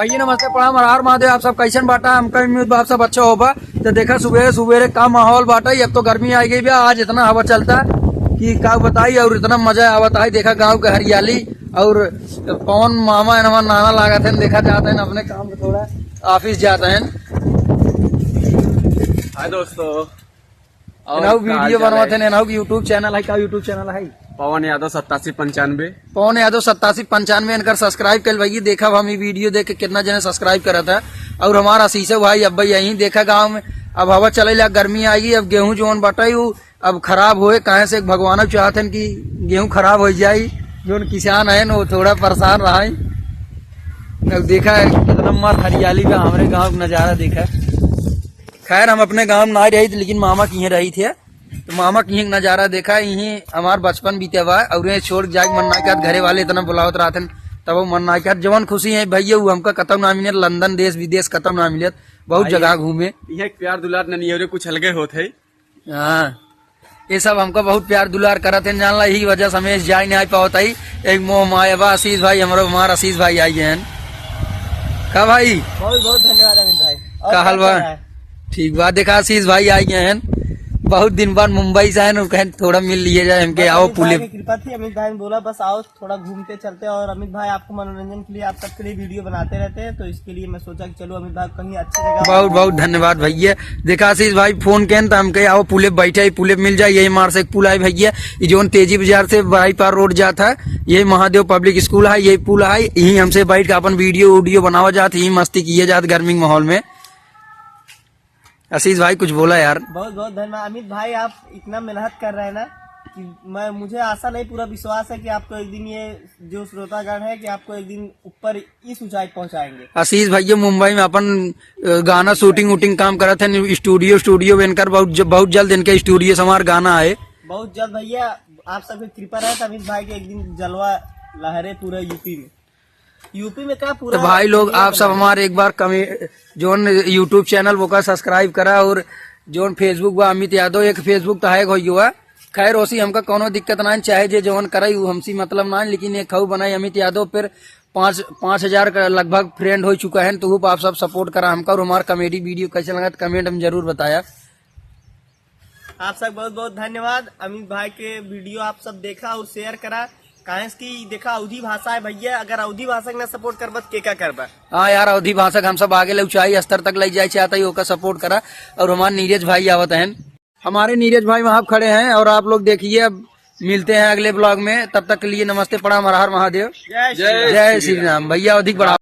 भैया नमस्ते प्रणाम हर हर महादेव। आप सब कैसन बाटा? हमका उम्मीद आप सब अच्छा होगा। तो देखा सुबह सुबह का माहौल बाटा। अब तो गर्मी आ गई भैया, आज इतना हवा चलता कि क्या बताई और इतना मजा आवत है। देखा गांव के हरियाली और पवन मामा हमारा नाना लागत है। देखा जाते हैं अपने काम पे, थोड़ा ऑफिस जाते हैं। हाय दोस्तों, वीडियो बनवाते हैं। यूट्यूब चैनल है, क्या यूट्यूब चैनल है? पवन यादव 8795। पवन यादव 8795 इनकर सब्सक्राइब कर भैया। देखा हम वीडियो देख के कितना जने सब्सक्राइब करा था। और हमारा शीशे भाई अब यही देखा गांव में अब हवा चले ला, गर्मी आएगी। अब गेहूं जो बटाई अब खराब होए कहे से भगवान चाहते हैं कि गेहूं खराब हो जाये। जो किसान है वो थोड़ा परेशान रहा है। अब देखा है कितना मस्त हरियाली का हमारे गाँव का नजारा देखा। खैर हम अपने गाँव में ना रही थी, लेकिन मामा की रही थे। तो मामा की नजारा देखा, यही हमार बचपन बीते हुआ है। और ये छोड़ जाए मन ना कर, घरे वाले इतना बुलावत रहते तब वो मन ना कर। जवन खुशी है भैया वो हमका खत्म ना मिले। लंदन देश विदेश खत्म ना मिले, बहुत जगह घूमे। यह प्यार दुलार नहीं कुछ अलगे होते। हाँ, ये सब हमको बहुत प्यार दुलार करते हैं। जानला यही वजह से हमें जाए नहीं पाता ही। एक मोह माया आशीष भाई हमारा आशीष भाई आई है का भाई। बहुत बहुत धन्यवाद अमित भाई। का हलवा ठीक बात। देखा आशीष भाई आई हैं बहुत दिन बाद मुंबई से है, कहें थोड़ा मिल लिए जाए हमके। आओ पुले कृपा थी, अमित भाई ने बोला बस आओ थोड़ा घूमते चलते। और अमित भाई आपको मनोरंजन के लिए आप सबके लिए वीडियो बनाते रहते हैं, तो इसके लिए मैं सोचा कि चलो अमित भाई कहीं अच्छी जगह। बहुत बहुत धन्यवाद भैया। देखा आशीष भाई फोन के तो हम कहे आओ पुले बैठे, पुले मिल जाए। यही मार से एक पुल है भैया, जो तेजी बाजार से बाई पार रोड जाता है। यही महादेव पब्लिक स्कूल है, यही पुल है। यही हमसे बैठ के अपन वीडियो बनावा जाते, यही मस्ती किए जाते गर्मी के माहौल में। आशीष भाई कुछ बोला यार। बहुत बहुत धन्यवाद अमित भाई, आप इतना मेहनत कर रहे हैं ना कि मुझे आशा नहीं पूरा विश्वास है कि आपको एक दिन ये जो श्रोतागण है कि आपको एक दिन ऊपर इस ऊंचाई पहुंचाएंगे। आशीष भैया मुंबई में अपन गाना शूटिंग काम करा थे। स्टूडियो बनकर बहुत जल्द इनके स्टूडियो से हमारा गाना आए। बहुत जल्द भैया, आप सबकी कृपा रहे तो अमित भाई के एक दिन जलवा लहरे पूरे यूपी में क्या पूरा। तो भाई लोग आप सब हमारे एक बार जो यूट्यूब चैनल वो का सब्सक्राइब करा। और जो फेसबुक व अमित यादव एक फेसबुक तो है हुआ। खैर ओसी हमका कोनो दिक्कत ना, चाहे जे जवन कराई हमसी मतलब ना। लेकिन एक खऊ बनाई अमित यादव फिर 5,000 का लगभग फ्रेंड हो चुका है। तो आप सब सपोर्ट करा हमका। और हमारा कॉमेडी वीडियो कैसे लगा कमेंट में जरूर बताया। आप सब बहुत बहुत धन्यवाद। अमित भाई के वीडियो आप सब देखा और शेयर करा। कहे की देखा अवधी भाषा है भैया, अगर अवधी भाषा न सपोर्ट करबा के क्या करबा। हाँ यार, अवधी भाषा हम सब आगे ऊंचाई स्तर तक ले जाए चाहता है, ओका सपोर्ट करा। और हमारे नीरज भाई आवत हैं, हमारे नीरज भाई वहां खड़े हैं। और आप लोग देखिए, अब मिलते हैं अगले ब्लॉग में। तब तक के लिए नमस्ते प्रणाम हर हर महादेव। जय श्री राम भैया। अधिक बढ़ा